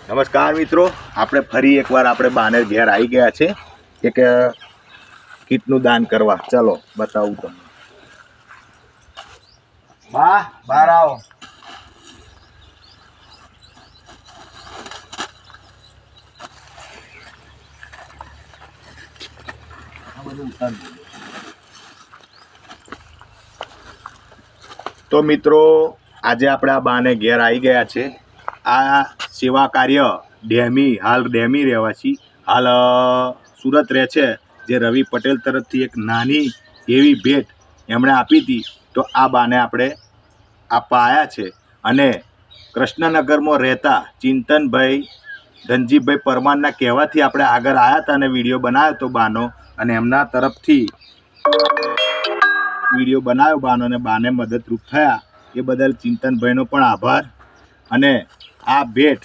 નમસ્કાર મિત્રો, આપણે ફરી એકવાર આપણે બાને ઘેર આવી ગયા છે એક કીટનું દાન કરવા. ચલો બતાવું તમને. બા બહાર આવો. તો મિત્રો, આજે આપણે આ બાને ઘેર આવી ગયા છે. આ સેવા કાર્ય હાલ ડેમી રહેવાસી હાલ સુરત રહે છે, જે રવિ પટેલ તરફથી એક નાની એવી ભેટ એમણે આપી હતી. તો આ બાને આપણે આપવા આવ્યા છે અને કૃષ્ણનગરમાં રહેતા ચિંતનભાઈ ધનજીભાઈ પરમારના કહેવાથી આપણે આગળ આવ્યા હતા અને વિડીયો બનાવ્યો હતો બાનો, અને એમના તરફથી વિડીયો બનાવ્યો બાનો અને બાને મદદરૂપ થયા એ બદલ ચિંતનભાઈનો પણ આભાર. અને આ ભેટ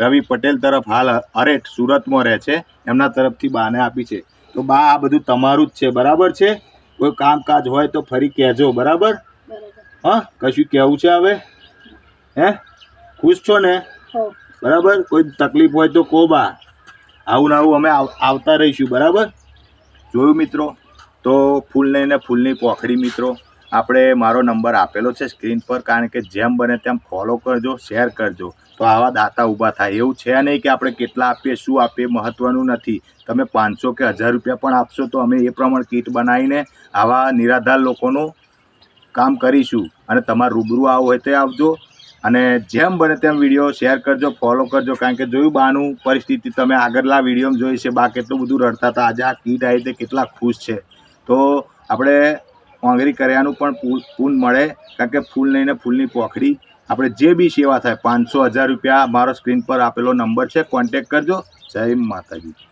રવિ પટેલ તરફ હાલ અરેઠ સુરતમાં રહે છે, એમના તરફથી બાને આપી છે. તો બા, આ બધું તમારું જ છે, બરાબર છે? કોઈ કામકાજ હોય તો ફરી કહેજો, બરાબર? હા, કશું કહેવું છે હવે? હે, ખુશ છો ને? બરાબર. કોઈ તકલીફ હોય તો કહો બા, આવું ને આવું અમે આવતા રહીશું, બરાબર? જોયું મિત્રો? તો ફૂલ લઈને ફૂલની પોખડી મિત્રો, આપણે મારો નંબર આપેલો છે સ્ક્રીન પર, કારણ કે જેમ બને તેમ ફોલો કરજો, શેર કરજો, તો આવા દાતા ઊભા થાય. એવું છે નહીં કે આપણે કેટલા આપીએ શું આપીએ મહત્ત્વનું નથી. તમે 500 કે 1000 રૂપિયા પણ આપશો તો અમે એ પ્રમાણે કીટ બનાવીને આવા નિરાધાર લોકોનું કામ કરીશું. અને તમારે રૂબરૂ આવવું હોય તો આવજો, અને જેમ બને તેમ વિડીયો શેર કરજો, ફોલો કરજો, કારણ કે જોયું બાનું પરિસ્થિતિ તમે આગળના વિડીયોમાં જોઈ છે. બા કેટલું બધું રડતા હતા, આજે આ કીટ આવી તે કેટલા ખુશ છે. તો આપણે ઓંગરી કર્યાનું પણ પૂન મળે, કારણ કે ફૂલ લઈને ફૂલની પોખડી આપણે જે બી સેવા થાય 500 1000 રૂપિયા મારો સ્ક્રીન પર આપેલો નંબર છે, કોન્ટેક કરજો. જય માતાજી.